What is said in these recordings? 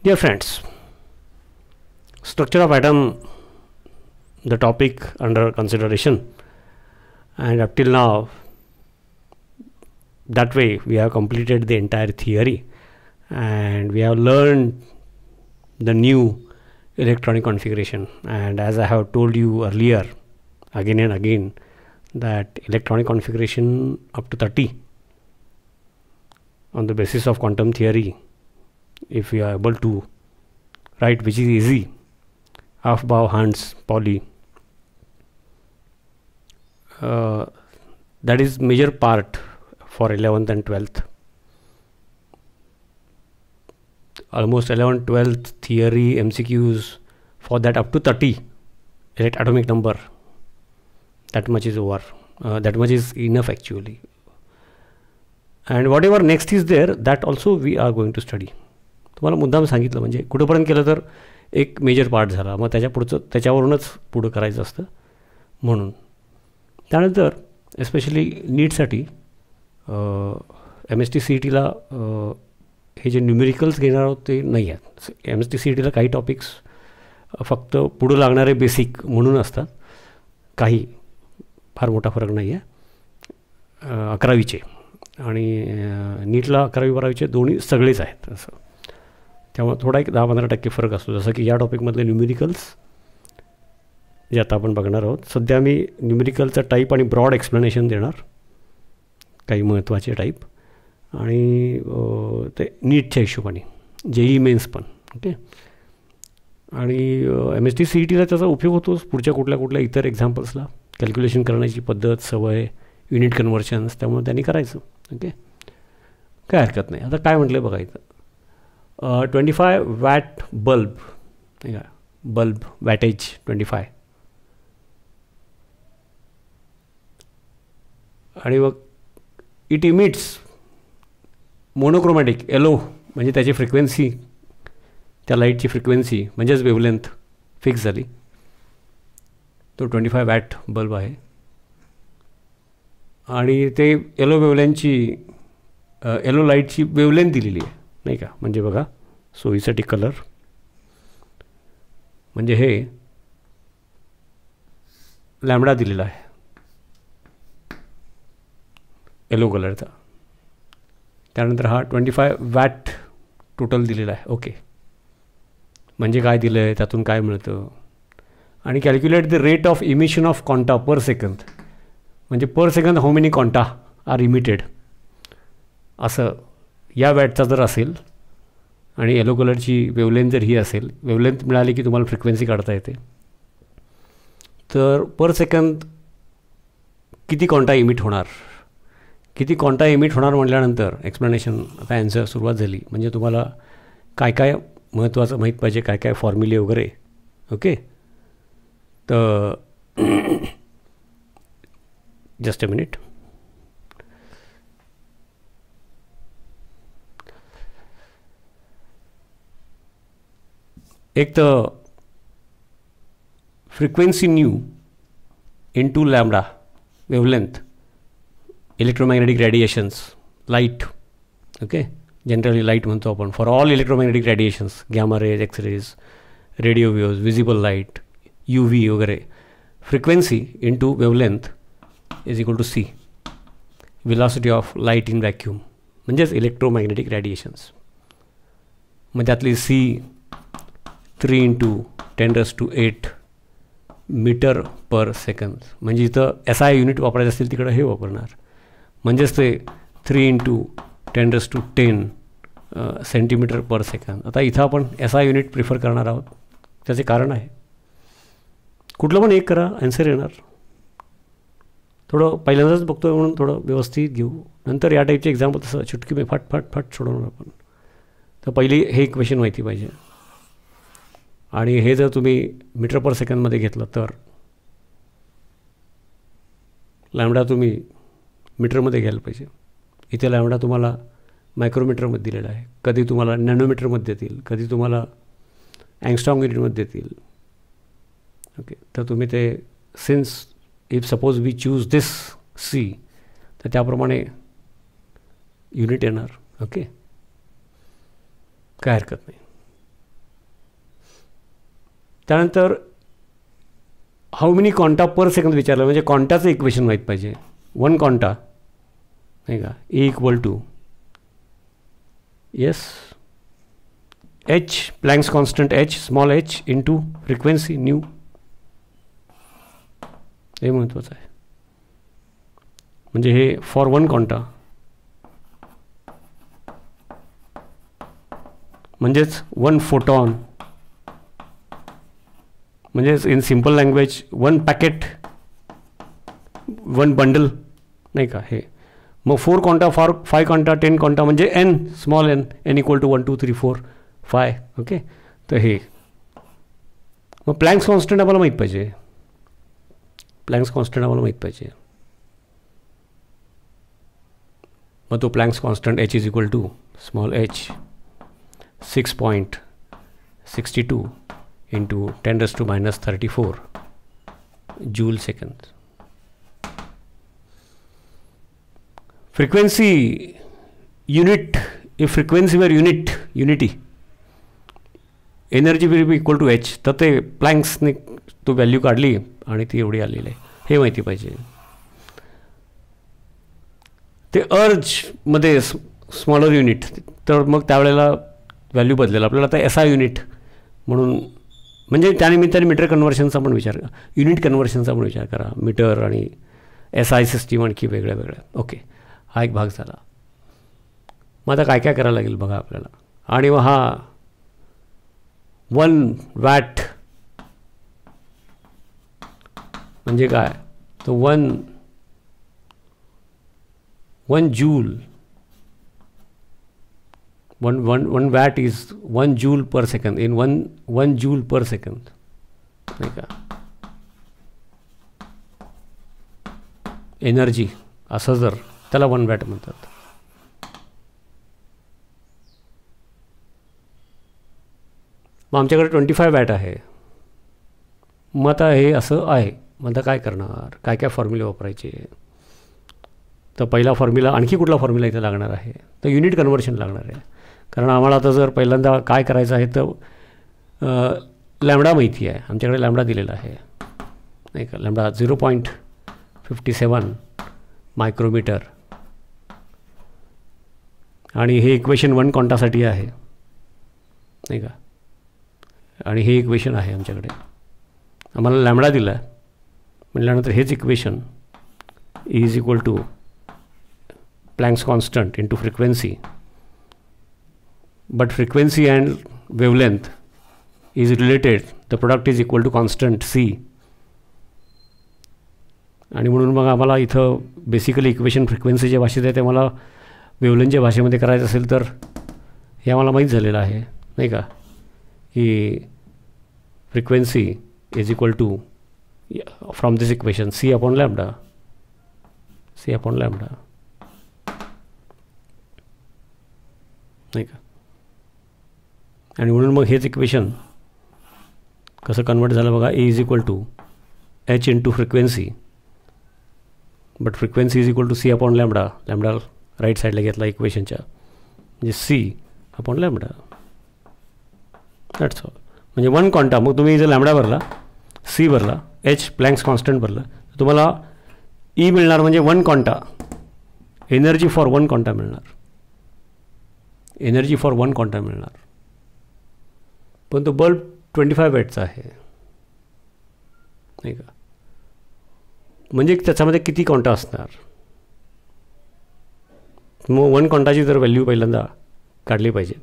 Dear friends, structure of atom, the topic under consideration, and up till now, that way we have completed the entire theory and we have learned the new electronic configuration. And as I have told you earlier, again and again, that electronic configuration up to 30 on the basis of quantum theory, if we are able to write, which is easy, Aufbau, Hans, Pauli, that is major part for 11th and 12th. Almost 11th, 12th theory MCQs for that up to 30 atomic number. That much is over. That much is enough actually. And whatever next is there, that also we are going to study. तुम्हाला मुद्दाम सांगितलं म्हणजे कुठेपर्यंत केलं तर एक major part झाला, मग त्याच्यावरूनच पुढं करायचं असतं म्हणून. त्यानंतर एस्पेशली नीटसाठी MST-CET-ला हे जे न्यूमेरिकल्स घेणार आहोत ते नाही आहेत. MST-CET-ला काही टॉपिक्स फक्त पुढं लागणारे बेसिक म्हणून असतात, काही फार मोठा फरक नाही आहे. 11वीचे आणि नीटला 11वी-12वीचे दोन्ही सगळेच आहेत असं. त्यामुळे थोडा एक 10-15% फरक असतो. जसं की या टॉपिकमधले न्यूमेरिकल्स जे आता आपण बघणार आहोत. सध्या मी न्यूमेरिकलचा टाईप आणि ब्रॉड एक्सप्लेनेशन देणार, काही महत्त्वाचे टाईप, आणि ते नीटच्या हिशोबाने JEE मेन्स पण. ओके. आणि MST-CET-ला त्याचा उपयोग होतोच पुढच्या कुठल्या इतर एक्झाम्पल्सला, कॅल्क्युलेशन करण्याची पद्धत, सवय, युनिट कन्व्हर्शन्स, त्यामुळे त्यांनी करायचं. ओके, काय हरकत नाही. आता काय म्हटलं बघा इथं, 25 वॅट बल्ब, नाही का, बल्ब वॅटेज 25, आणि मग इट इमिट्स मोनोक्रोमॅटिक येलो, म्हणजे त्याची फ्रिक्वेन्सी, त्या लाईटची फ्रिक्वेन्सी म्हणजेच वेवलेंथ फिक्स झाली. तो 25 वॅट बल्ब आहे आणि ते येलो वेवलेंथची, येलो लाईटची वेवलेंथ दिलेली आहे, नाही का. म्हणजे बघा सोयीसाठी कलर, म्हणजे हे लॅम्बडा दिलेला आहे येलो कलरचा. त्यानंतर हा 25 वॅट टोटल दिलेला आहे. ओके, म्हणजे काय दिलं आहे, त्यातून काय मिळतं, आणि calculate the rate of emission of quanta per second, म्हणजे per second how many quanta are emitted, असं या वॅटचा जर असेल आणि येलो कलरची वेवलेंथ जर ही असेल, वेवलेंथ मिळाली की तुम्हाला फ्रिक्वेन्सी काढता येते. तर पर सेकंद किती क्वांटा इमिट होणार, किती क्वांटा इमिट होणार म्हटल्यानंतर एक्सप्लेनेशन, आता ॲन्सर सुरुवात झाली. म्हणजे तुम्हाला काय काय महत्त्वाचं माहीत पाहिजे, काय काय फॉर्म्युले वगैरे. ओके, तर जस्ट अ मिनिट. एक तर frequency nu into lambda wavelength, electromagnetic radiations, light. Okay, generally light म्हणतो आपण for all electromagnetic radiations, gamma rays, X rays, radio waves, visible light, UV वगैरे. Frequency into wavelength is equal to C, velocity of light in vacuum, म्हणजेच electromagnetic radiations. मग त्यातली C 3 × 10⁸ metre per second. म्हणजे इथं SI unit वापरायचं असेल तिकडं हे वापरणार, म्हणजेच ते 3 × 10⁻10 सेंटीमीटर पर सेकंद. आता इथं आपण SI युनिट प्रिफर करणार आहोत, त्याचे कारण आहे. कुठलं पण एक करा, ॲन्सर येणार. थोडं पहिल्यांदाच बघतोय म्हणून थोडं व्यवस्थित घेऊ, नंतर या टाईपचे एक्झाम्पल तसं चुटकी मी फाट फाट फाट सोडवणार आपण. तर पहिली हे इक्वेशन माहिती पाहिजे, आणि हे जर तुम्ही मीटर पर सेकंदमध्ये घेतलं तर लॅम्बडा तुम्ही मीटरमध्ये घ्यायला पाहिजे. इथे लॅम्बडा तुम्हाला मायक्रोमीटरमध्ये दिलेला आहे, कधी तुम्हाला नॅनोमीटरमध्ये देतील, कधी तुम्हाला अँगस्ट्रॉम युनिटमध्ये देतील. ओके, तर तुम्ही ते since if suppose we choose this C, तर त्याप्रमाणे युनिट येणार. ओके, काय हरकत नाही. त्यानंतर how many quanta per second विचारलं, म्हणजे क्वांटाचं इक्वेशन माहीत पाहिजे. वन क्वांटा नाही का, E equal to yes h Planck's constant h small h into frequency nu. हे महत्त्वाचं आहे. म्हणजे हे फॉर वन क्वांटा, म्हणजेच वन फोटॉन, म्हणजेच in simple language one packet, one bundle नाही का हे. मग 4 क्वांटा, 5 क्वांटा, 10 क्वांटा म्हणजे n, small n, n equal to 1 2 3 4 5. Okay, तर हे मग प्लँक्स कॉन्स्टंट आम्हाला माहीत पाहिजे. प्लँक्स कॉन्स्टंट आम्हाला माहीत पाहिजे. मग तो Planck's constant h is equal to small h 6.62 into 10⁻³ joule second. Frequency unit, if frequency वर unity energy will be equal to h. तर ते प्लँक्सने तो व्हॅल्यू काढली आणि ती एवढी आलेली आहे, हे माहिती पाहिजे. ते अर्जमध्ये स्मॉलर युनिट, तर मग त्यावेळेला व्हॅल्यू बदलेल आपल्याला. आता SI युनिट म्हणून, म्हणजे त्यानिमित्ताने मीटर कन्व्हर्शनचा पण विचार करा, युनिट कन्व्हर्शनचा पण विचार करा. मीटर आणि SI सिस्टीम आणखी वेगळ्या वेगळ्या. ओके, हा एक भाग झाला. मग आता काय काय करायला लागेल बघा आपल्याला. आणि मग हा 1 वॅट म्हणजे काय, तर 1 joule, 1 watt is 1 joule per second. In 1 joule per second नाही का एनर्जी, असं जर त्याला 1 वॅट म्हणतात. मग आमच्याकडे 25 वॅट आहे. मग आता हे असं आहे. मग आता काय करणार, काय काय फॉर्म्युले वापरायचे. तर पहिला फॉर्म्युला, आणखी कुठला फॉर्म्युला इथे लागणार आहे, तर युनिट कन्व्हर्शन लागणार आहे. कारण आम्हाला आता जर पहिल्यांदा काय करायचं आहे, तर लॅम्बडा माहिती आहे आमच्याकडे, लॅम्बडा दिलेला आहे नाही का. Lambda 0.57 micrometre. आणि हे इक्वेशन 1 क्वांटासाठी आहे नाही का. आणि हे इक्वेशन आहे आमच्याकडे, आम्हाला लॅम्बडा दिला आहे म्हटल्यानंतर हेच equation is equal to Planck's constant into frequency. But frequency and wavelength is related, the product is equal to constant C. आणि म्हणून मग आम्हाला इथं बेसिकली इक्वेशन फ्रिक्वेन्सीच्या भाषेत आहे, ते मला वेवलेंथच्या भाषेमध्ये करायचं असेल तर हे आम्हाला माहीत झालेलं आहे नाही का, की frequency is equal to from this equation C upon lambda नाही का. आणि म्हणून मग हेच इक्वेशन कसं कन्वर्ट झालं बघा. E is equal to h into frequency, but frequency is equal to C upon lambda. Lambda right साईडला घेतला इक्वेशनच्या, म्हणजे C upon lambda. That's all. म्हणजे 1 क्वांटा. मग तुम्ही इथे लॅम्बडा भरला, C भरला, H प्लँक्स कॉन्स्टंट भरला, तर तुम्हाला E मिळणार. म्हणजे 1 क्वांटा एनर्जी फॉर 1 क्वांटा मिळणार. एनर्जी फॉर 1 क्वांटा मिळणार. पण तो बल्ब 25 वॅटचा आहे नाही का. म्हणजे त्याच्यामध्ये किती क्वांटा असणार. मग 1 क्वांटाची जर व्हॅल्यू पहिल्यांदा काढली पाहिजे,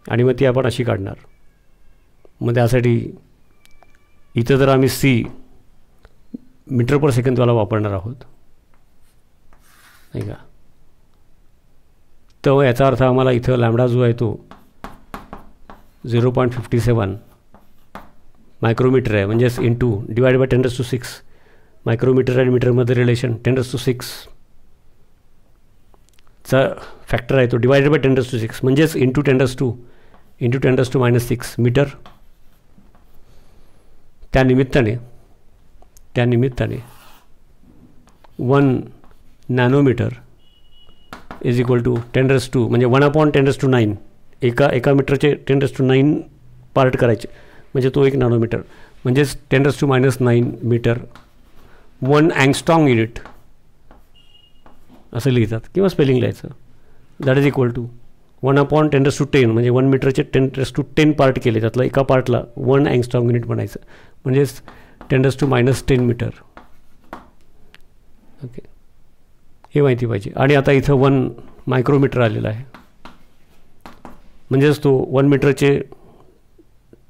आणि मग ती आपण अशी काढणार. मग त्यासाठी इथं जर आम्ही C मीटर पर सेकंदवाला वापरणार आहोत नाही का, तर याचा अर्थ आम्हाला इथं लॅम्बडा जो आहे तो 0.57 मायक्रोमीटर आहे. म्हणजेच इंटू डिवाइड बाय 10⁶. मायक्रोमीटर आणि मीटरमध्ये रिलेशन 10⁶ चा फॅक्टर आहे तो, डिवाइडेड बाय 10⁶. म्हणजेच इंटू 10⁻² इंटू 10⁻⁻6 मीटर. त्यानिमित्ताने 1 नॅनोमीटर इज इक्वल टू 10⁻², म्हणजे 1/10⁹. एका मीटरचे 10⁹ पार्ट करायचे, म्हणजे तो 1 नॅनोमीटर, म्हणजेच 10⁻⁹ मीटर 1 अँगस्ट्रॉंग युनिट असं लिहितात, किंवा स्पेलिंग लिहायचं. दॅट इज इक्वल टू 1/10⁻10 म्हणजे 1 मीटरचे 10⁻10 पार्ट केले, त्यातलं एका पार्टला 1 अँगस्ट्रॉंग युनिट म्हणायचं, म्हणजेच 10⁻⁻10 मीटर. ओके, हे माहिती पाहिजे. आणि आता इथं 1 मायक्रोमीटर आलेला आहे, म्हणजेच तो 1 मीटरचे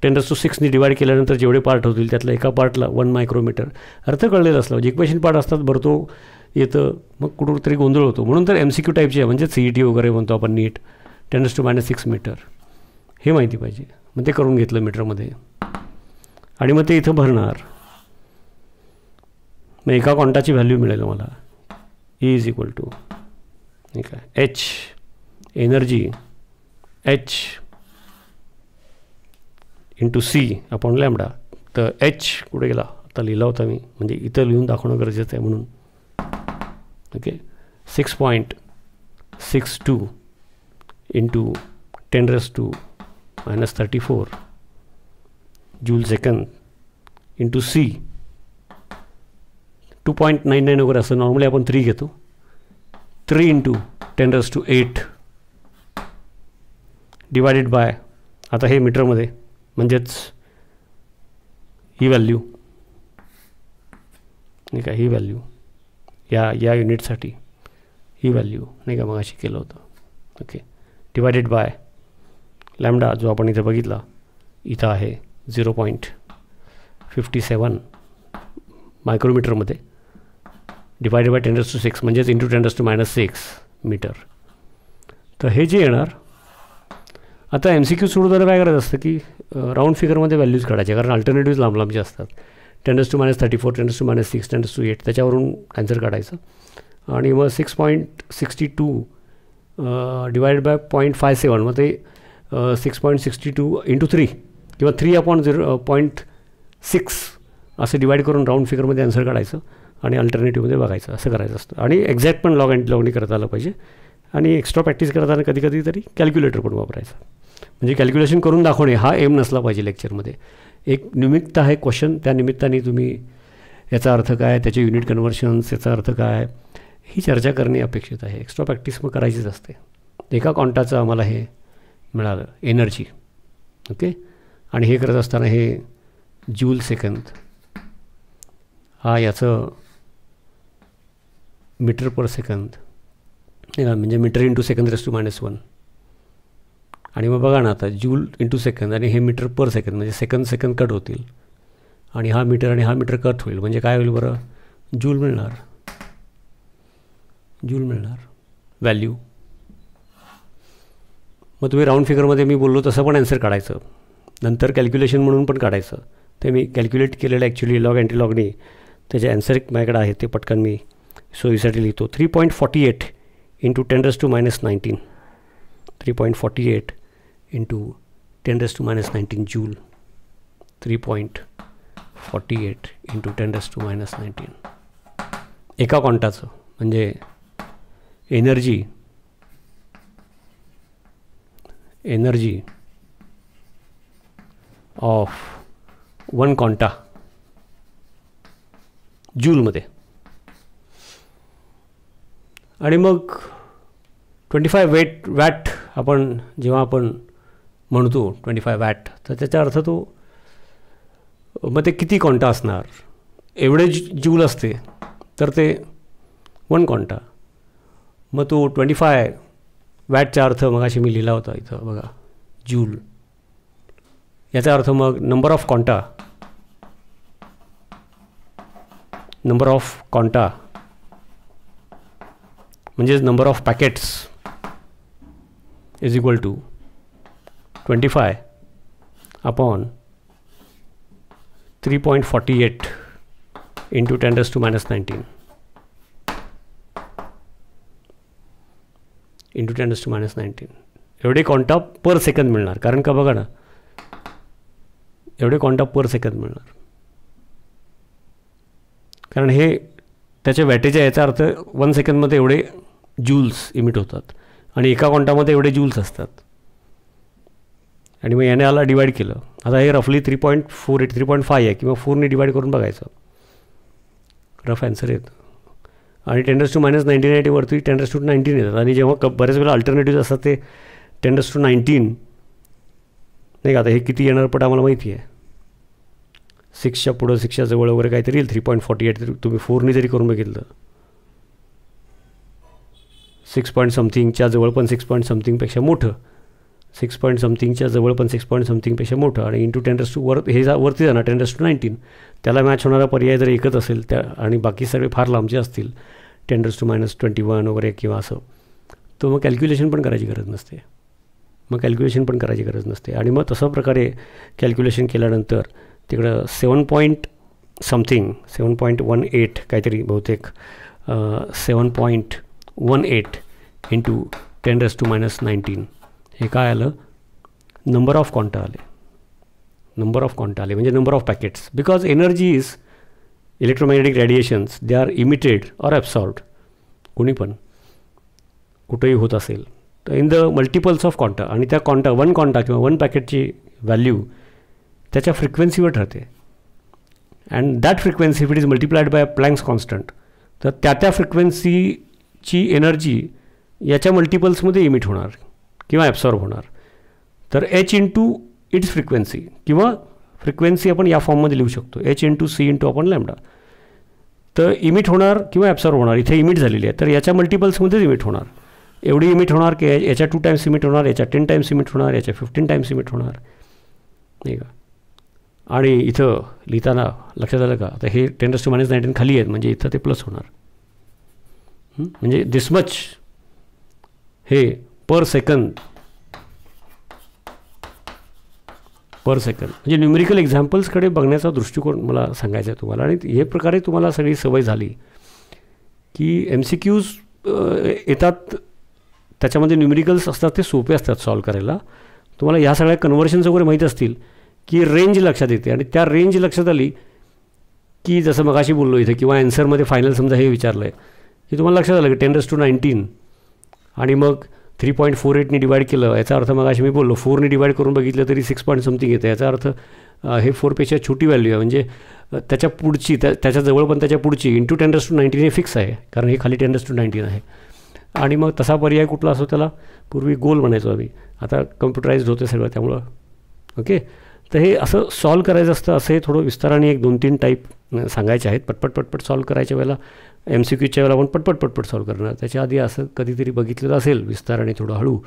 10⁻⁶ डिवाईड केल्यानंतर जेवढे पार्ट होतील त्यातल्या एका पार्टला 1 मायक्रोमीटर. अर्थ कळलेला असला म्हणजे इक्वेशन पार्ट असतात भरतो येतं, मग कुठंतरी गोंधळ होतो. म्हणून तर MCQ टाईपचे आहे, म्हणजे CET वगैरे म्हणतो आपण, नीट 10⁻⁶ मीटर, हे माहिती पाहिजे. मग ते करून घेतलं मीटरमध्ये, आणि मग ते इथं भरणार. मग एका क्वांटाची व्हॅल्यू मिळेल मला, E इज इक्वल टू ठीक आहे H energy H into C/λ. तर H कुठे गेला, आता लिहिला होता मी, म्हणजे इथं लिहून दाखवणं गरजेचं आहे म्हणून. Okay, 6.62 into 10⁻⁻34 joule second into C 2.99 वगैरे असं नॉर्मली आपण 3 घेतो. 3 इंटू 10⁸ डिवायडेड बाय, आता हे मीटरमध्ये, म्हणजेच ही व्हॅल्यू नाही का, ही व्हॅल्यू या युनिटसाठी ही व्हॅल्यू नाही का मग अशी केलं होतं. ओके, डिवायडेड बाय लॅम्डा जो आपण इथं बघितला, इथं आहे 0.57 मायक्रोमीटरमध्ये, डिवायडेड बाय 10⁶ म्हणजेच इंटू 10⁻⁻6 मीटर. तर हे जे येणार, आता MCQ सोडवताना काय करायचं असतं की राऊंड फिगरमध्ये व्हॅल्यूज काढायचे, कारण अल्टरनेटिव्ह लांब लांबचे असतात. 10⁻34 10⁻6 10⁸ त्याच्यावरून आन्सर काढायचं. आणि मग 6.62 डिवायडेड बाय 0.57, मग ते 6.62 इंटू 3 किंवा 3/0.6 असं डिवाईड करून राऊंड फिगरमध्ये आन्सर काढायचं आणि अल्टरनेटिव्हमध्ये बघायचं, असं करायचं असतं. आणि एक्झॅक्ट पण लॉग अँड लॉगनी करता आलं पाहिजे. आणि एक्स्ट्रा प्रॅक्टिस करताना कधी कधी तरी कॅल्क्युलेटर पण वापरायचं, म्हणजे कॅल्क्युलेशन करून दाखवणे हा एम नसला पाहिजे लेक्चरमध्ये. एक निमित्त आहे क्वेश्चन, त्या निमित्ताने तुम्ही याचा अर्थ काय, त्याचे युनिट कन्व्हर्शन्स, याचा अर्थ काय, ही चर्चा करणे अपेक्षित आहे. एक्स्ट्रा प्रॅक्टिस मग करायचीच असते. एका क्वांटाचं आम्हाला हे मिळालं एनर्जी. ओके, आणि हे करत असताना हे जूल सेकंद, हा याचं मीटर पर सेकंद म्हणजे मीटर इंटू सेकंद (10⁻⁻1). आणि मग बघा ना, आता जूल इंटू सेकंद आणि हे मीटर पर सेकंद, म्हणजे सेकंद कट होतील, आणि हा मीटर आणि हा मीटर कट होईल, म्हणजे काय होईल बरं, जूल मिळणार व्हॅल्यू. मग तुम्ही राऊंड फिगरमध्ये मी बोललो तसं पण आन्सर काढायचं, नंतर कॅल्क्युलेशन म्हणून पण काढायचं. ते मी कॅल्क्युलेट केलेलं ॲक्च्युली लॉग अँटी लॉगनी, त्याचे आन्सर माझ्याकडे आहे, ते पटकन मी सोयीसाठी लिहितो. 3.48 इंटू 10⁻⁻19 3.48 इंटू 10⁻⁻19 जूल. 3.48 इंटू 10⁻⁻19 एका क्वांटाचं, म्हणजे एनर्जी ऑफ 1 क्वांटा जूलमध्ये. आणि मग 25 वॅट आपण जेव्हा आपण म्हणतो 25 वॅट, तर त्याचा अर्थ तो मग ते किती क्वांटा असणार, एवढे जूल असते तर ते 1 क्वांटा. मग तो 25 वॅटचा अर्थ मग अशी मी लिहिला होता इथं बघा, जूल. याचा अर्थ मग नंबर ऑफ क्वांटा म्हणजेच number of packets is equal to 25 upon 3.48 into 10⁻⁻19 into 10⁻⁻19 एवढे क्वांटा पर सेकंद मिळणार. कारण का बघा ना, एवढे क्वांटा पर सेकंद मिळणार, कारण हे त्याच्या वॅटेज आहे. याचा अर्थ 1 सेकंदमध्ये एवढे जूल्स इमिट होतात, आणि एका क्वांटामध्ये एवढे जूल्स असतात. आणि मग याने आला डिवाईड केलं. आता हे रफली 3.48 3.5 आहे किंवा 4ने डिवाईड करून बघायचं, रफ ॲन्सर येतं. आणि 10⁻⁹ वरती 10⁻⁹ येतात. आणि जेव्हा बरेच वेळा अल्टरनेटिव्ह असतात ते 10⁻⁹ नाही का. आता हे किती येणार पट आम्हाला माहिती आहे, 6च्या पुढं 6च्या जवळ वगैरे काहीतरी येईल. 3.48 तुम्ही 4ने जरी करून बघितलं, 6 पॉईंट समथिंगच्या जवळ पण 6 पॉईंट समथिंगपेक्षा मोठं, 6 पॉईंट समथिंगच्या जवळ पण 6 पॉईंट समथिंगपेक्षा मोठं, आणि इंटू 10⁻⁴ हे वरती जाणार 10⁻⁹. त्याला मॅच होणारा पर्याय जर एकच असेल त्या, आणि बाकी सगळे फार लांबचे असतील 10⁻⁻21 वगैरे किंवा असं, तर मग कॅल्क्युलेशन पण करायची गरज नसते. आणि मग तशा प्रकारे कॅल्क्युलेशन केल्यानंतर तिकडं 7.18 काहीतरी बहुतेक 7.18 इंटू 10⁻⁹ हे काय आलं, नंबर ऑफ क्वांटा आले म्हणजे number of packets. Because energy is electromagnetic radiations, they are emitted or absorbed, कोणी पण कुठंही होत असेल तर in the multiples of quanta. आणि त्या वन क्वांटा किंवा 1 पॅकेटची व्हॅल्यू त्याच्या फ्रिक्वेन्सीवर ठरते. And that frequency if it is multiplied by Planck's constant, तर त्या फ्रिक्वेन्सीची एनर्जी याच्या मल्टिपल्समध्ये इमिट होणार किंवा ॲब्सॉर्ब होणार. तर h इंटू इट्स फ्रिक्वेन्सी, किंवा फ्रिक्वेन्सी आपण या फॉर्ममध्ये लिहू शकतो, h इंटू c इंटू आपण लॅम्बडा. तर इमिट होणार किंवा ॲब्सॉर्ब होणार, इथे इमिट झालेली आहे तर याच्या मल्टिपल्समध्येच इमिट होणार. एवढी इमिट होणार की याच्या 2 टाइम्स इमिट होणार, याच्या 10 टाइम्स इमिट होणार, याच्या 15 टाइम्स इमिट होणार, नाही का. आणि इथं लिहिताना लक्षात आलं का, आता हे 10⁻⁹ खाली आहेत म्हणजे इथं ते प्लस होणार. म्हणजे दिस मच हे पर सेकंद म्हणजे न्यूमेरिकल एक्झाम्पल्सकडे बघण्याचा दृष्टिकोन मला सांगायचा आहे तुम्हाला. आणि हे प्रकारे तुम्हाला सगळी सवय झाली की MCQs येतात, त्याच्यामध्ये न्यूमेरिकल्स असतात, ते सोपे असतात सॉल्व करायला. तुम्हाला ह्या सगळ्या कन्व्हर्शन्स वगैरे माहीत असतील की रेंज लक्षात येते. आणि त्या रेंज लक्षात आली की जसं मगाशी बोललो इथे, किंवा ॲन्सरमध्ये फायनल समजा हे विचारलं आहे की तुम्हाला लक्षात आलं की 10⁻⁹ आणि मग 3.48ने डिवाईड केलं, याचा अर्थ मगाशी मी बोललो 4ने डिवाईड करून बघितलं तरी 6 पॉईंट समथिंग येतं. याचा अर्थ हे 4पेक्षा छोटी व्हॅल्यू आहे, म्हणजे त्याच्या पुढची त्याच्या जवळ पण त्याच्या पुढची इंटू 10⁻⁹ हे फिक्स आहे, कारण हे खाली 10⁻⁹ आहे. आणि मग तसा पर्याय कुठला असो, त्याला पूर्वी गोल म्हणायचो आम्ही, आता कम्प्युटराइज्ड होते सगळं त्यामुळं. ओके, तर हे असं सॉल्व करायचं असतं. असं हे थोडं विस्ताराने 1-2-3 टाईप सांगायचे आहेत. पटपट सॉल्व करायच्या वेळेला, MCQच्या वेळेला आपण पटपट सॉल्व करणार. त्याच्या आधी असं कधीतरी बघितलेलं असेल विस्ताराने थोडं हळू,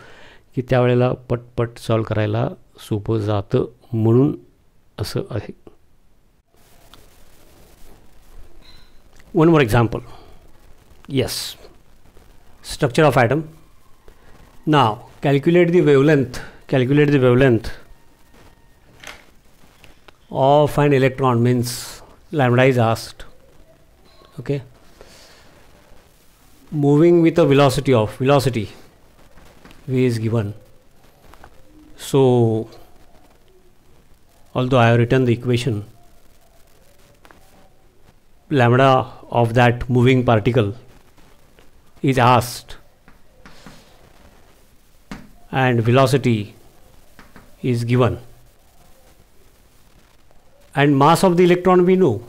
की त्यावेळेला पटपट सॉल्व करायला सोपं जातं, म्हणून असं आहे. One more example. Yes, structure of atom. Now calculate the wavelength of an electron, means lambda is asked. Okay, moving with a velocity v is given. So although I have written the equation, lambda of that moving particle is asked and velocity is given, and mass of the electron we know.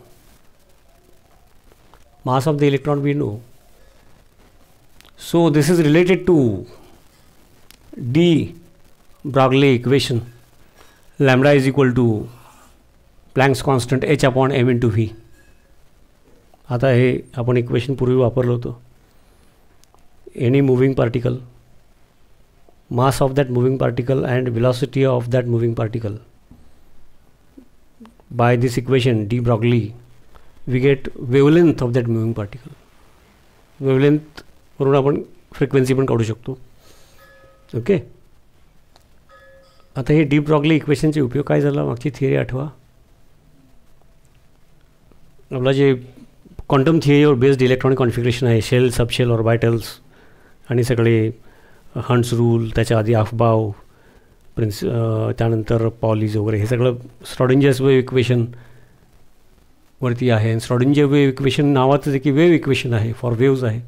So this is related to de Broglie equation. Lambda is equal to Planck's constant h upon m into v. आता हे आपण equation पूर्वी वापरलं होतं. Any moving particle, mass of that moving particle and velocity of that moving particle. By this equation de Broglie, we get wavelength of that moving particle. Wavelength वरून आपण frequency पण काढू शकतो. ओके, आता हे डी ब्रॉग्ली इक्वेशनचे उपयोग काय झाला, मागची थिअरी आठवा. आपला जे क्वांटम थिअरीवर बेस्ड इलेक्ट्रॉनिक कॉन्फिगरेशन आहे, शेल, सबशेल, ऑर्बिटल्स आणि सगळे हंट्स रूल, त्याच्या आधी अफबाव त्यानंतर पॉलीज वगैरे, हे सगळं श्रॉडिंजर्स वेव्ह इक्वेशन वरती आहे. श्रॉडिंजर वेव्ह इक्वेशन नावाचं आहे की वेव्ह इक्वेशन आहे, फॉर वेव्ज आहे,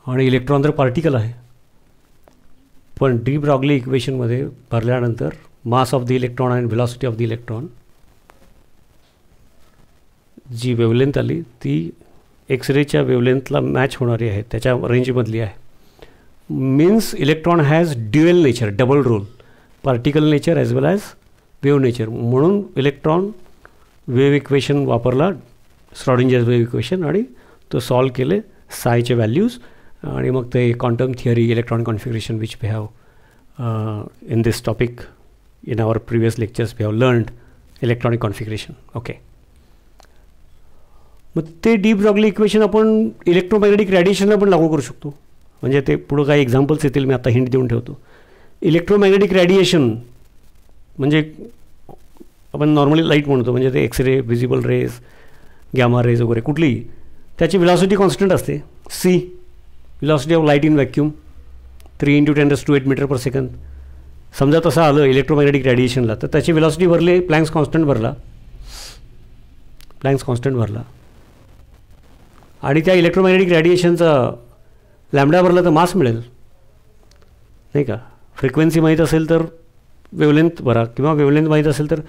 आणि इलेक्ट्रॉन तर पार्टिकल आहे. पण डी ब्रॉग्ली इक्वेशनमध्ये भरल्यानंतर मास ऑफ द इलेक्ट्रॉन आणि व्हेलॉसिटी ऑफ द इलेक्ट्रॉन, जी वेवलेंथ आली ती एक्सरेच्या वेवलेंथला मॅच होणारी आहे, त्याच्या रेंजमधली आहे. Means electron has dual nature, double role, particle nature as well as wave nature. म्हणून इलेक्ट्रॉन वेव्ह इक्वेशन वापरला, श्रॉडिंजर वेव्ह इक्वेशन, आणि तो सॉल्व केले सायचे व्हॅल्यूज, आणि मग ते quantum theory, electronic configuration which we have in this topic in our previous lectures we have learned electronic configuration. Okay. मग ते डी ब्रॉग्ली इक्वेशन आपण इलेक्ट्रोमॅग्नेटिक रॅडिएशनला पण लागू करू शकतो. म्हणजे ते पुढं काही एक्झाम्पल्स येतील, मी आता हिंट देऊन ठेवतो. इलेक्ट्रोमॅग्नेटिक रॅडिएशन म्हणजे आपण नॉर्मली लाईट म्हणतो, म्हणजे ते x ray, visible rays, gamma rays वगैरे कुठलीही, त्याची व्हेलॉसिटी कॉन्स्टंट असते C, velocity of light in vacuum 3 × 10⁸ metre per second. समजा तसं आलं इलेक्ट्रोमॅग्नेटिक रॅडिएशनला, तर त्याची व्हेलॉसिटी भरली, प्लँक्स कॉन्स्टंट भरला, आणि त्या इलेक्ट्रोमॅग्नेटिक रॅडिएशनचा लॅम्बडा भरला तर मास मिळेल, नाही का. फ्रिक्वेन्सी माहीत असेल तर वेवलेंथ भरा, किंवा वेवलेंथ माहीत असेल तर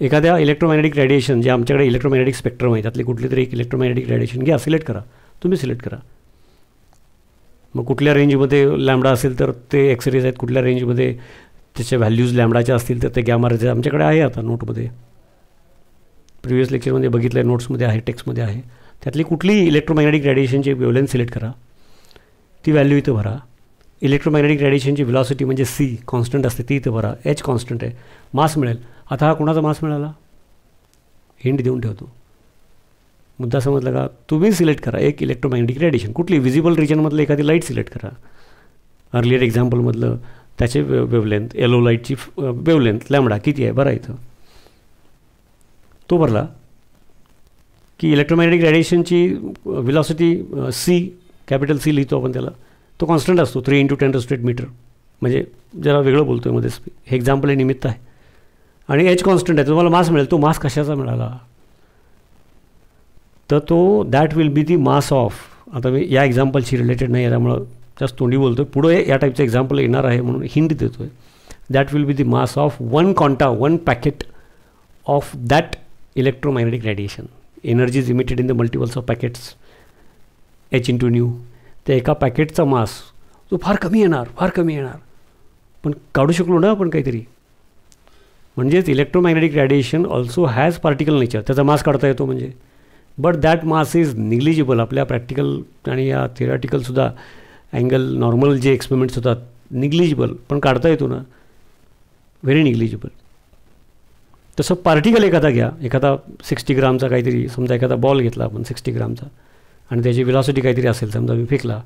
एखाद्या इलेक्ट्रोमॅग्नेटिक रॅडिएशन, जे आमच्याकडे इलेक्ट्रोमॅग्नेटिक स्पेक्ट्रम आहे त्यातली कुठली तरी एक इलेक्ट्रोमॅग्नेटिक रॅडिएशन घ्या, सिलेक्ट करा, तुम्ही सिलेक्ट करा. मग कुठल्या रेंजमध्ये लॅम्बडा असेल तर ते एक्सरेज आहेत, कुठल्या रेंजमध्ये त्याच्या व्हॅल्यूज लॅम्बडाच्या असतील तर ते गॅमा रेज आमच्याकडे आहे. आता नोटमध्ये प्रिव्हियस लेक्चरमध्ये बघितलं आहे, नोट्समध्ये आहे, टेक्स्टमध्ये आहे. त्यातली कुठलीही इलेक्ट्रोमॅग्नेटिक रॅडिएशनची वेवलेंथ सिलेक्ट करा, ती व्हॅल्यू इथं भरा. इलेक्ट्रोमॅग्नेटिक रॅडिएशनची व्हेलॉसिटी म्हणजे सी कॉन्स्टंट असते, ती इथं भरा. एच कॉन्स्टंट आहे, मास मिळेल. आता हा कोणाचा मास मिळाला, हिंट देऊन ठेवतो, मुद्दा समजला का. तुम्ही सिलेक्ट करा एक इलेक्ट्रोमॅग्नेटिक रॅडिएशन, कुठली विजिबल रिजनमधलं एखादी लाईट सिलेक्ट करा. अर्लियर एक्झाम्पलमधलं त्याचे वेवलेंथ, येलो लाईटची वेवलेंथ लॅम्बडा किती आहे बरा, इथं तो भरला की इलेक्ट्रोमॅग्नेटिक रॅडिएशनची व्हेलॉसिटी सी, कॅपिटल सी लिहितो आपण त्याला, तो कॉन्स्टंट असतो 3 × 10⁸ मीटर. म्हणजे जरा वेगळं बोलतो आहे मध्येच, हे एक्झाम्पल हे निमित्त आहे. आणि एच कॉन्स्टंट आहे, तुम्हाला मास मिळेल. तो मास कशाचा मिळाला, तर तो that will be the mass of. आता मी या एक्झाम्पलशी रिलेटेड नाही आहे त्यामुळं जास्त तोंडी बोलतो आहे, पुढे या टाईपचं एक्झाम्पल येणार आहे म्हणून हिंट देतो आहे. That will be the mass of one quanta, one packet of that electromagnetic radiation. Energy is emitted in the multiples of packets h/ν. त्या एका पॅकेटचा मास तो फार कमी येणार, पण काढू शकलो ना आपण काहीतरी. म्हणजेच electromagnetic radiation also has particle nature, त्याचा मास काढता येतो म्हणजे, but that mass is negligible. आपल्या प्रॅक्टिकल आणि या थिअरॅटिकलसुद्धा अँगल नॉर्मल जे एक्सपेरिमेंट्स होतात निग्लिजिबल, पण काढता येतो ना, व्हेरी निग्लिजिबल. तसं पार्टिकल एखादा घ्या, एखादा 60 ग्रामचा काहीतरी, समजा एखादा बॉल घेतला आपण 60 ग्रामचा, आणि त्याची व्हेलॉसिटी काहीतरी असेल, समजा मी फेकला,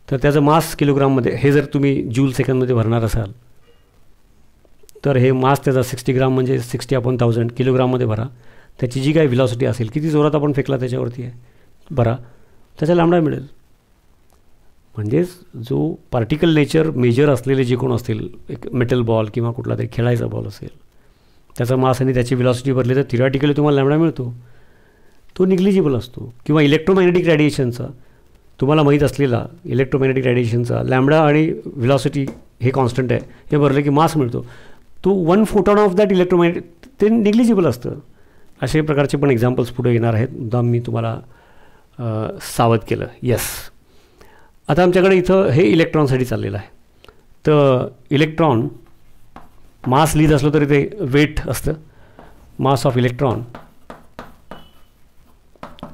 तर त्याचं मास किलोग्राममध्ये, हे जर तुम्ही जूल सेकंदमध्ये भरणार असाल तर हे मास त्याचा 60 ग्राम म्हणजे 60/1000 किलोग्राममध्ये भरा. त्याची जी काही व्हेलॉसिटी असेल, किती जोरात आपण फेकला त्याच्यावरती आहे, भरा, त्याचा लॅम्बडा मिळेल. म्हणजेच जो पार्टिकल नेचर मेजर असलेले जे कोण असतील, एक मेटल बॉल किंवा कुठला तरी खेळायचा बॉल असेल, त्याचा मास आणि त्याची व्हेलॉसिटी भरली तर थिअरॅटिकली तुम्हाला लॅम्बडा मिळतो. तो निग्लिजिबल असतो. किंवा इलेक्ट्रोमॅग्नेटिक रॅडिएशनचा तुम्हाला माहीत असलेला इलेक्ट्रोमॅग्नेटिक रॅडिएशनचा लॅम्बडा आणि व्हेलॉसिटी हे कॉन्स्टंट आहे, हे भरलं की मास मिळतो. तो 1 फोटॉन ऑफ दॅट इलेक्ट्रोमॅग्नेटिक, ते निग्लिजिबल असतं. असे प्रकारचे पण एक्झाम्पल्स पुढे येणार आहेत, मुद्दाम मी तुम्हाला सावध केलं. येस, आता आमच्याकडे इथं हे इलेक्ट्रॉनसाठी चाललेलं आहे. तर इलेक्ट्रॉन मास लिहित असलं तरी ते वेट असतं. Mass of electron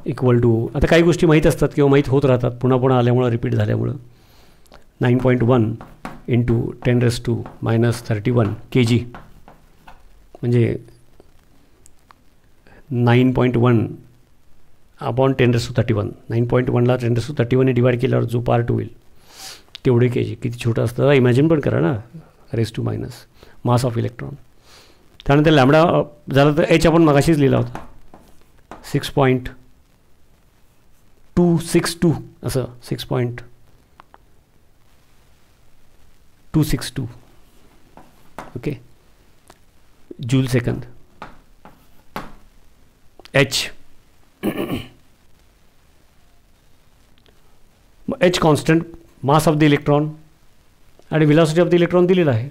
equal to, आता काही गोष्टी माहीत असतात किंवा माहीत होत राहतात पुन्हा पुन्हा आल्यामुळं, रिपीट झाल्यामुळं, 9.1 × 10⁻³ kg, म्हणजे 9.1 अपॉन 10⁻31. 9.1ला 10⁻31ने डिवाईड केल्यावर जो पार्ट होईल तेवढे kg. किती छोटं असतं, इमॅजिन पण करा ना, (⁻⁻) मास ऑफ इलेक्ट्रॉन. त्यानंतर लॅम्बडा झालं तर एच आपण मगाशीच लिहिला होता, 6.262 असं, 6.262 okay joule second. H H constant, mass of the electron आणि व्हेलॉसिटी ऑफ द इलेक्ट्रॉन दिलेला आहे.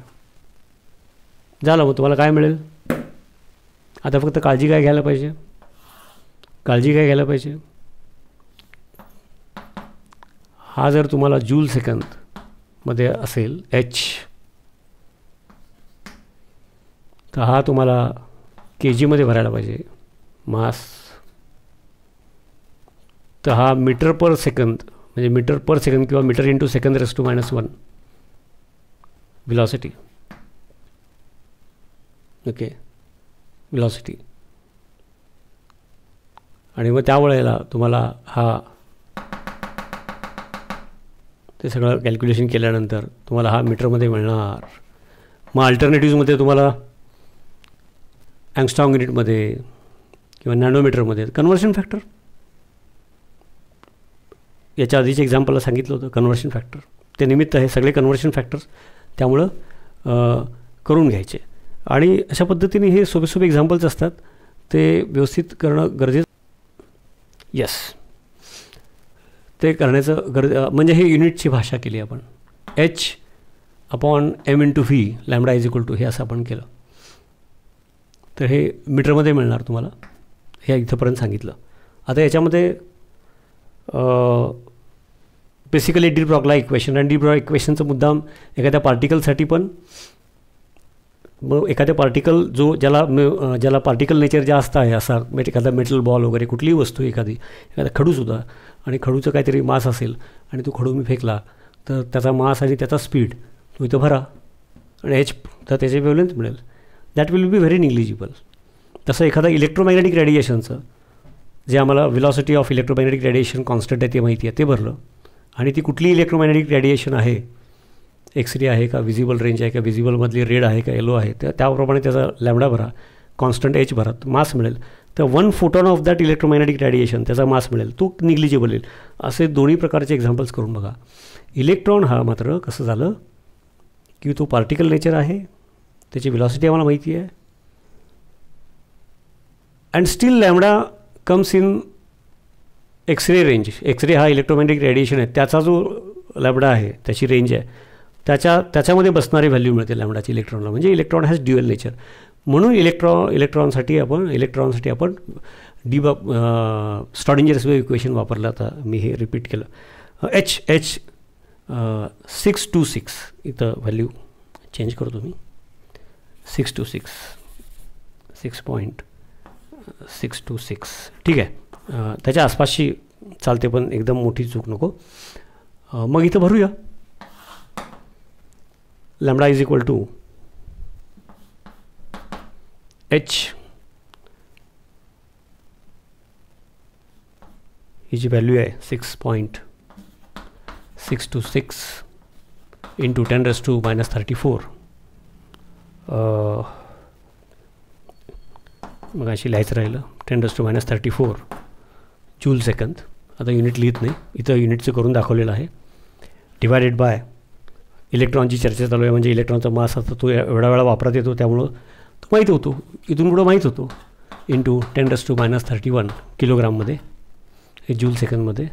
झालं. मग तुम्हाला काय मिळेल? आता फक्त काळजी काय घ्यायला पाहिजे? हा जर तुम्हाला जूल सेकंदमध्ये असेल h, तर हा तुम्हाला kgमध्ये भरायला पाहिजे मास. तर हा मीटर पर सेकंद, म्हणजे मीटर पर सेकंद किंवा metre into second raise to -1 velocity. Okay, velocity. आणि मग त्यावेळेला तुम्हाला हा ते सगळं कॅल्क्युलेशन केल्यानंतर तुम्हाला हा मीटरमध्ये मिळणार. मग अल्टरनेटिव्हमध्ये तुम्हाला अँगस्ट्रॉम युनिटमध्ये किंवा नॅनोमीटरमध्ये कन्व्हर्शन फॅक्टर, याच्या आधीच्या एक्झाम्पलला सांगितलं होतं कन्व्हर्शन फॅक्टर, ते निमित्त आहे सगळे कन्व्हर्शन फॅक्टर्स, त्यामुळं करून घ्यायचे. आणि अशा पद्धतीने हे सोपे एक्झाम्पल्स असतात, ते व्यवस्थित करणं गरजेचं. येस, ते करण्याचं म्हणजे हे युनिटची भाषा केली आपण. h/m/v lambda is equal to हे असं आपण केलं, तर हे मीटरमध्ये मिळणार तुम्हाला. हे इथंपर्यंत सांगितलं. आता याच्यामध्ये बेसिकली डी ब्रॉग्ली इक्वेशन, आणि डी ब्रॉग्ली इक्वेशनचं मुद्दाम एखाद्या पार्टिकलसाठी पण, मग एखाद्या पार्टिकल ज्याला पार्टिकल नेचर जास्त आहे, असा एखादा मेटल बॉल वगैरे कुठलीही वस्तू, एखादा खडूसुद्धा, आणि खडूचं काहीतरी मास असेल आणि तो खडू मी फेकला, तर त्याचा मास आणि त्याचा स्पीड तो इथं भरा आणि तर त्याचे वेव्हलेंथ मिळेल. That will be very negligible. तसं एखादा इलेक्ट्रोमॅग्नेटिक रेडिएशनचं, जे आम्हाला velocity of electromagnetic radiation constant आहे ते माहिती आहे, ते भरलं. आणि ती कुठली इलेक्ट्रोमॅग्नेटिक रेडिएशन आहे, एक्सरे आहे का, विजिबल रेंज आहे का, विजिबलमधली रेड आहे का, येलो आहे, त्याप्रमाणे त्याचा लॅम्बडा भरा, कॉन्स्टंट h भरा, मास मिळेल. तर 1 photon of that electromagnetic radiation, त्याचा मास मिळेल, तो निग्लिजिबल येईल. असे दोन्ही प्रकारचे एक्झाम्पल्स करून बघा. इलेक्ट्रॉन हा मात्र कसं झालं की तो पार्टिकल नेचर आहे, त्याची व्हेलॉसिटी आम्हाला माहिती आहे, and still lambda comes in x ray range. X ray हा इलेक्ट्रोमॅग्नेटिक रेडिएशन आहे, त्याचा जो लॅम्बडा आहे, त्याची रेंज आहे, त्याच्यामध्ये बसणारी व्हॅल्यू मिळते लॅम्बडाची इलेक्ट्रॉनला. म्हणजे इलेक्ट्रॉन हॅज ड्युअल नेचर. म्हणून इलेक्ट्रॉनसाठी आपण स्ट्रॉडिंजर इक्वेशन वापरलं. आता मी हे रिपीट केलं. h 626 इथं व्हॅल्यू चेंज करतो मी, 626 6.626 ठीक आहे. त्याच्या आसपासची चालते, पण एकदम मोठी चूक नको. मग इथं भरूया. Lambda is equal to h, ही जी व्हॅल्यू आहे 6.626 इंटू 10⁻⁻34. मग अशी लिहायचं राहिलं 10⁻⁻34 जूल सेकंद. आता युनिट लिहित नाही, इथं युनिटचं करून दाखवलेलं आहे. डिवायडेड बाय इलेक्ट्रॉनची चर्चा चालू आहे, म्हणजे इलेक्ट्रॉनचा मास आता तो एवढा वेळा वापरात येतो, त्यामुळं तो माहीत होतो, इथून पुढं माहीत होतो, इंटू 10⁻31 किलोग्राममध्ये, हे जूल सेकंदमध्ये.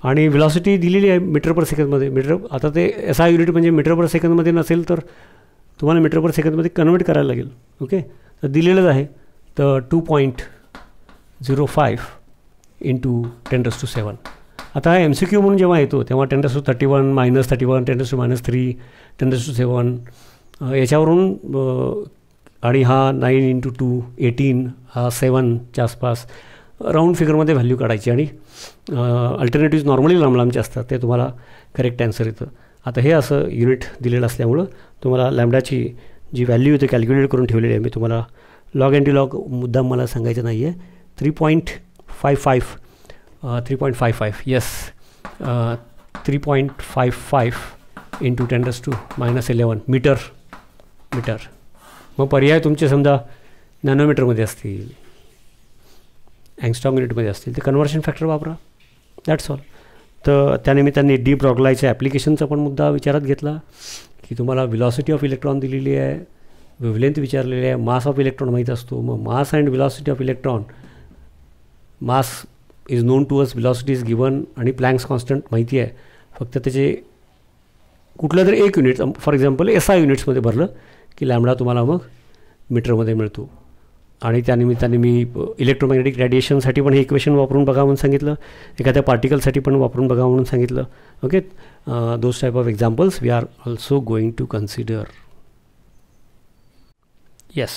आणि व्हेलॉसिटी दिलेली आहे मीटर पर सेकंदमध्ये. आता ते एसआय युनिट म्हणजे मीटर पर सेकंदमध्ये नसेल तर तुम्हाला मीटर पर सेकंदमध्ये कन्वर्ट करायला लागेल. ओके, तर दिलेलंच आहे. तर 2.05 इंटू 10⁻⁷. आता हा MCQ म्हणून जेव्हा येतो तेव्हा 10⁻31 -31 10⁻³ 10⁻7 याच्यावरून, आणि हा 9 × 2 18, हा 7च्या आसपास राऊंड फिगरमध्ये व्हॅल्यू काढायची. आणि अल्टरनेटिव्ज नॉर्मली लांबचे असतात, ते तुम्हाला करेक्ट ॲन्सर येतं. आता हे असं युनिट दिलेलं असल्यामुळं तुम्हाला लॅम्बडाची जी व्हॅल्यू आहे ते कॅल्क्युलेट करून ठेवलेली आहे. मी तुम्हाला लॉग अँटी लॉग मुद्दाम मला सांगायचं नाही आहे. 3.55 येस, 3.55 इंटू 10⁻⁻11 मीटर. मग पर्याय तुमचे समजा नॅनोमीटरमध्ये असतील, अँगस्ट्रॉम युनिटमध्ये असतील, ते कन्व्हर्शन फॅक्टर वापरा, दॅट्स ऑल. तर त्यानिमित्ताने डी ब्रॉग्लीच्या ॲप्लिकेशनचा पण मुद्दा विचारात घेतला की तुम्हाला व्हेलॉसिटी ऑफ इलेक्ट्रॉन दिलेली आहे, वेव्हलेंथ विचारलेली आहे, मास ऑफ इलेक्ट्रॉन माहीत असतो. मग mass and velocity of electron, mass is known to us, velocity is given, आणि प्लँक्स कॉन्स्टंट माहिती आहे, फक्त त्याचे कुठलं तरी एक युनिट, फॉर एक्झाम्पल SI युनिट्समध्ये भरलं की लॅम्बडा तुम्हाला मग मीटरमध्ये मिळतो. आणि त्यानिमित्ताने मी इलेक्ट्रोमॅग्नेटिक रेडिएशनसाठी पण हे इक्वेशन वापरून बघा म्हणून सांगितलं, एखाद्या पार्टिकलसाठी पण वापरून बघा म्हणून सांगितलं. Okay, those type of examples we are also going to consider. Yes,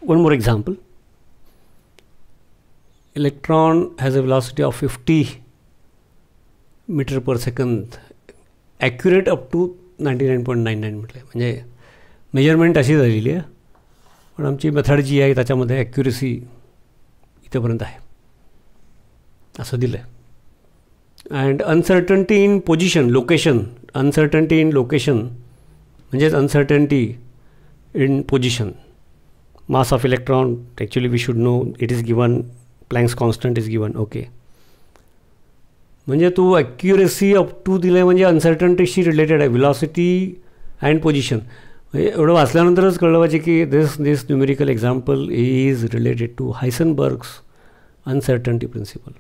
one more example. Electron has a velocity of 50 metre per second, accurate up to 99.99 म्हटलं. म्हणजे मेजरमेंट अशी झालेली आहे, पण आमची मेथड जी आहे त्याच्यामध्ये ॲक्युरेसी इथंपर्यंत आहे असं दिलं आहे. And uncertainty in position, location, uncertainty in location म्हणजेच uncertainty in position. Mass of electron actually we should know it is given, Planck's constant is given. Okay, म्हणजे तू ॲक्युरेसी अप टू दिलं म्हणजे अनसर्टन्टीशी रिलेटेड आहे, व्हेलॉसिटी अँड पोझिशन. एवढं वाचल्यानंतरच कळलं पाहिजे की this numerical example is related to Heisenberg's uncertainty principle,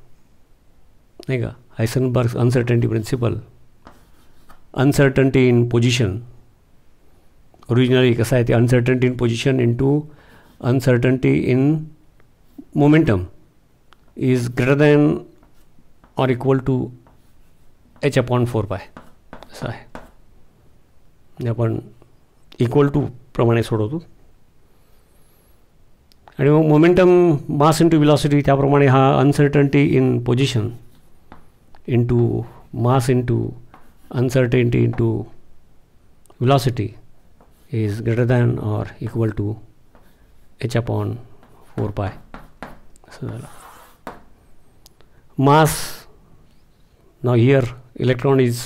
नाही का. Heisenberg's uncertainty principle, uncertainty in position. Originally कसं आहे ते, uncertainty in position into uncertainty in momentum is greater than or equal to h/4π असं आहे. आपण इक्वल टू प्रमाणे सोडवतो. आणि मग मोमेंटम मास इंटू वेलॉसिटी त्याप्रमाणे हा uncertainty in position into mass into uncertainty into velocity is greater than or equal to h/4π असं झालं. मास, now here electron is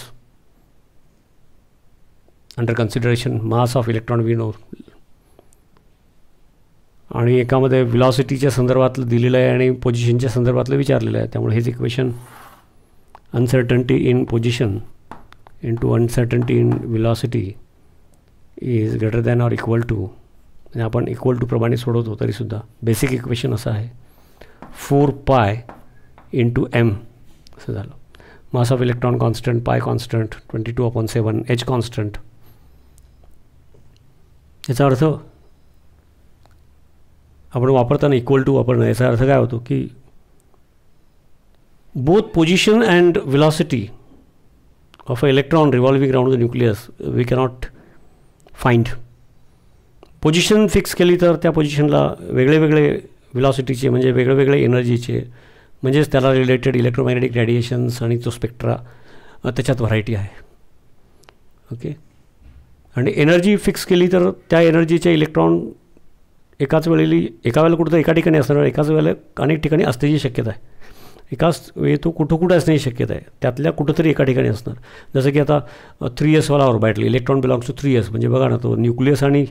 under consideration, mass of electron we know. आणि एकामध्ये वेलॉसिटीच्या संदर्भातलं दिलेलं आहे आणि पोझिशनच्या संदर्भातलं विचारलेलं आहे. त्यामुळे हेच equation uncertainty in position into uncertainty in velocity is greater than or equal to, म्हणजे आपण इक्वल टू प्रमाणे सोडवतो तरीसुद्धा बेसिक इक्वेशन असं आहे 4π इंटू m असं झालं. मास ऑफ इलेक्ट्रॉन कॉन्स्टंट, पाय कॉन्स्टंट, 22/7, h कॉन्स्टंट. याचा अर्थ आपण वापरताना इक्वल टू वापरणं, याचा अर्थ काय होतो की both position and velocity of a electron revolving round the nucleus we cannot find. Position fix केली तर त्या पोझिशनला वेगळे वेगळे वेलॉसिटीचे म्हणजे वेगळे वेगळे एनर्जीचे म्हणजेच त्याला रिलेटेड इलेक्ट्रोमॅग्नेटिक रेडिएशन्स आणि तो स्पेक्ट्रा त्याच्यात व्हरायटी आहे. ओके, आणि एनर्जी फिक्स केली तर त्या एनर्जीचे इलेक्ट्रॉन एका वेळेला कुठं एका ठिकाणी असणार, एकाच वेळेला अनेक ठिकाणी असण्याची शक्यता आहे. एकाच वेळी तो कुठं असण्याची शक्यता आहे, त्यातल्या कुठंतरी एका ठिकाणी असणार. जसं की आता 3s वाला orbital electron belongs to 3s, म्हणजे बघा ना, तो न्यूक्लियस आणि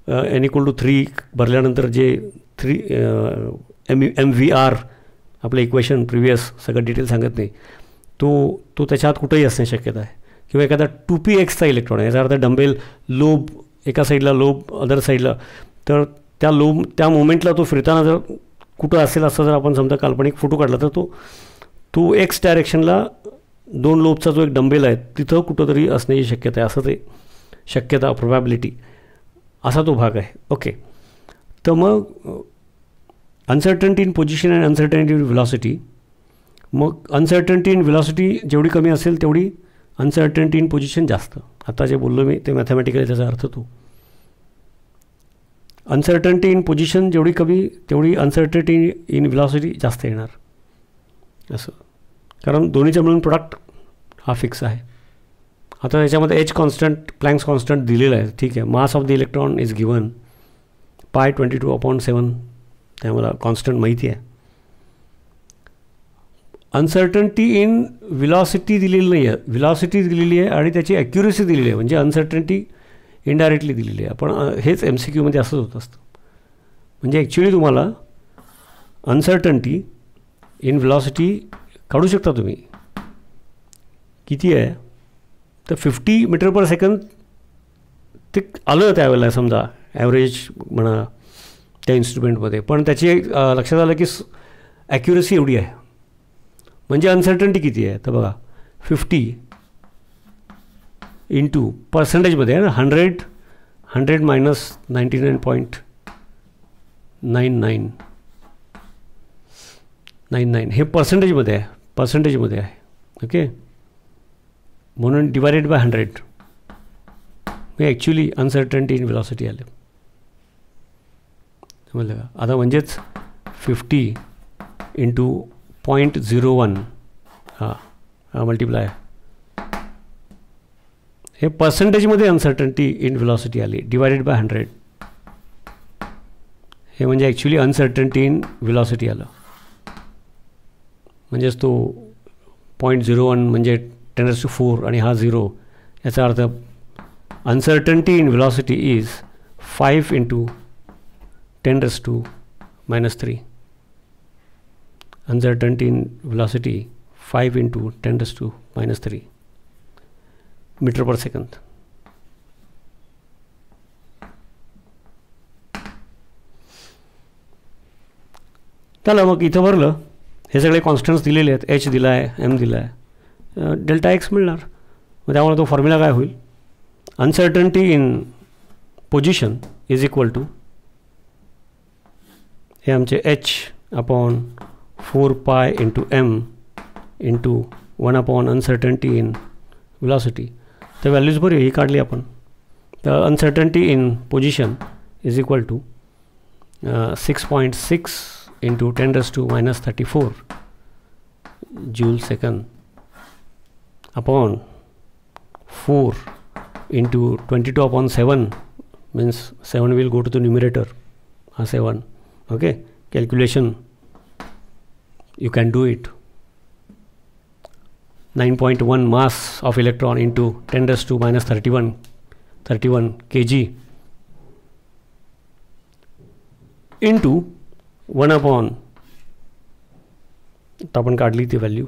n=3 भरल्यानंतर जे 3 MVR आपलं इक्वेशन प्रिव्हियस सगळं डिटेल सांगत नाही, तो त्याच्यात कुठंही असण्याची शक्यता आहे. किंवा एखादा 2pxचा इलेक्ट्रॉन आहे, याचा अर्थ डंबेल लोब एका साईडला, लोब अदर साईडला, तर त्या मोमेंटला तो फिरताना जर कुठं असेल असं जर आपण समजा काल्पनिक फोटो काढला तर तो एक्स डायरेक्शनला 2 लोबचा जो एक डंबेल आहे तिथं कुठंतरी असण्याची शक्यता आहे. असं ते शक्यता, प्रोबॅबिलिटी असा तो भाग आहे. ओके, तर मग uncertainty in position and uncertainty in velocity. मग अनसर्टन्टी इन वेलॉसिटी जेवढी कमी असेल तेवढी अनसर्टन्टी इन पोझिशन जास्त. आता जे बोललो मी ते मॅथमॅटिकली त्याचा अर्थ तो अनसर्टन्टी इन पोझिशन जेवढी कमी तेवढी अनसर्टन्टी इन वेलॉसिटी जास्त येणार असं, कारण दोन्हीचं मिळून प्रोडक्ट हा फिक्स आहे. आता त्याच्यामध्ये एच कॉन्स्टंट, प्लँक्स कॉन्स्टंट दिलेलं आहे, ठीक आहे. मास of the electron is given पाय 22/7, त्यामुळे कॉन्स्टंट माहिती आहे. अनसर्टन्टी इन वेलॉसिटी दिलेली नाही आहे, वेलॉसिटी दिलेली आहे आणि त्याची ॲक्युरेसी दिलेली आहे, म्हणजे अनसर्टन्टी इनडायरेक्टली दिलेली आहे. पण हेच MCQमध्ये असंच होत असतं. म्हणजे ॲक्च्युली तुम्हाला अनसर्टन्टी इन वेलॉसिटी काढू शकता तुम्ही. किती आहे तर 50 मीटर पर सेकंद ते आलं त्यावेळेला समजा ॲव्हरेज म्हणा त्या इन्स्ट्रुमेंटमध्ये. पण त्याची लक्षात आलं की ॲक्युरेसी एवढी आहे, म्हणजे अनसर्टन्टी किती आहे तर बघा 50 इंटू पर्सेंटेजमध्ये आहे ना 100 मायनस 99.9999 हे पर्सेंटेजमध्ये आहे ओके. म्हणून divided by 100 me actually uncertainty in velocity आलं. समजलं का? आता म्हणजेच 50 इंटू 0.01 हा मल्टिप्लाय हे पर्सेंटेजमध्ये अनसर्टन्टी इन व्हेलॉसिटी आली डिवायडेड बाय 100 हे म्हणजे ॲक्च्युली अनसर्टन्टी इन व्हेलॉसिटी आलं. म्हणजेच तो 0.01 म्हणजे 10⁴ आणि हा 0 याचा अर्थ uncertainty in velocity is 5 into 10⁻³ uncertainty in velocity 5 into 10⁻³ metre per second. चला मग इथं भरलं हे सगळे कॉन्स्टन्ट्स दिलेले आहेत. एच दिला आहे, एम दिला आहे, डेल्टा एक्स मिळणार. मग त्यामुळे तो फॉर्म्युला काय होईल? Uncertainty in position is equal to हे आमचे h upon 4π into m into 1 uncertainty in velocity. तर व्हॅल्यूज बरी ही काढली आपण. तर uncertainty in position is equal to 6.6 into 10⁻³ joule second upon 4 into 22/7 means 7 will go to the numerator. 7 okay. Calculation you can do it. 9.1 mass of electron into 10⁻31 kg into 1 आपण काढली ती value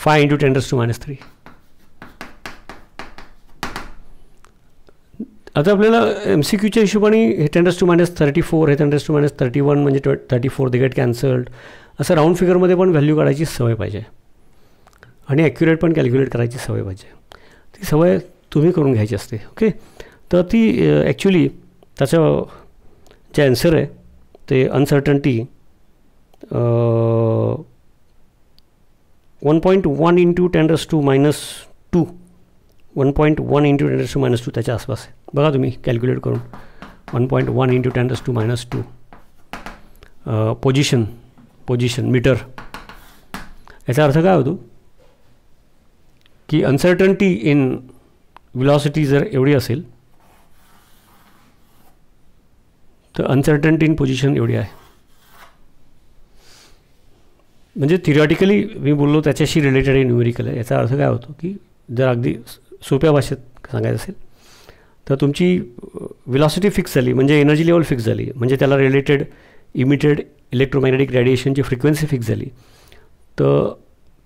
5 into 10⁻³ आता आपल्याला MCQच्या हिशोबाने हे 10⁻34 हे 10⁻31 म्हणजे 34 they get cancelled असं राऊंड फिगरमध्ये पण व्हॅल्यू काढायची सवय पाहिजे आणि ॲक्युरेट पण कॅल्क्युलेट करायची सवय पाहिजे. ती सवय तुम्ही करून घ्यायची असते ओके. तर ती ॲक्च्युली त्याचं जे ॲन्सर आहे ते अनसर्टन्टी 1.1 इंटू 10⁻², 1.1 इंटू 10⁻² त्याच्या आसपास आहे. बघा तुम्ही कॅल्क्युलेट करून 1.1 इंटू 10⁻². Position metre. याचा अर्थ काय होतो की अनसर्टन्टी इन व्हेलॉसिटी जर एवढी असेल तर अनसर्टन्टी इन पोझिशन एवढी आहे. म्हणजे थिअरॉटिकली मी बोललो त्याच्याशी रिलेटेड आहे, न्यूमेरिकल आहे. याचा अर्थ काय होतो की जर अगदी सोप्या भाषेत सांगायचं असेल तर तुमची व्हेलॉसिटी फिक्स झाली म्हणजे एनर्जी लेवल फिक्स झाली म्हणजे त्याला रिलेटेड इमिटेड इलेक्ट्रोमॅग्नेटिक रेडिएशनची फ्रिक्वेन्सी फिक्स झाली. तर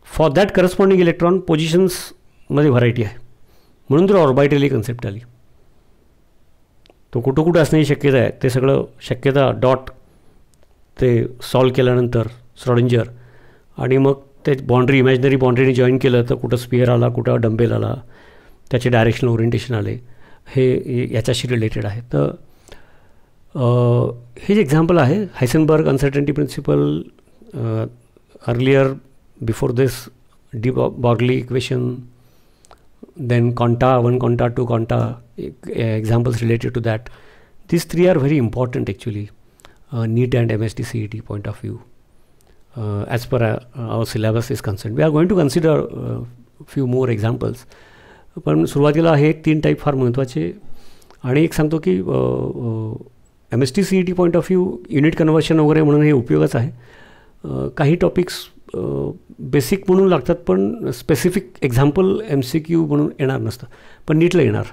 फॉर दॅट करस्पॉन्डिंग इलेक्ट्रॉन पोझिशन्समध्ये व्हरायटी आहे म्हणून तर ऑर्बिटली कन्सेप्ट आली. तो कुठं असण्याची शक्यता आहे ते सगळं शक्यता डॉट ते सॉल्व केल्यानंतर श्रॉडिंजर आणि मग ते बाउंड्री इमॅजिनरी बाउंड्रीने जॉईन केलं तर कुठं स्पिअर आला कुठं डंबेल आला त्याचे डायरेक्शनल ओरिएंटेशन आले हे याच्याशी रिलेटेड आहे. तर हे जे एक्झाम्पल आहे Heisenberg uncertainty principle earlier before this de Broglie equation then quanta 1 quanta 2 quanta examples related to that. These three are very important actually, NEET and MST CET point of view as per our syllabus is concerned. We are going to consider few more examples. पण सुरुवातीला हे 3 type फार महत्त्वाचे आणि एक सांगतो की MST CET point of view unit conversion वगैरे म्हणून हे उपयोगाचं आहे. काही टॉपिक्स बेसिक म्हणून लागतात पण स्पेसिफिक एक्झाम्पल MCQ म्हणून येणार नसतं पण नीटला येणार.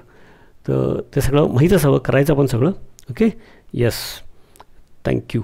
तर ते सगळं माहीत असावं करायचं आपण सगळं ओके. Yes thank you.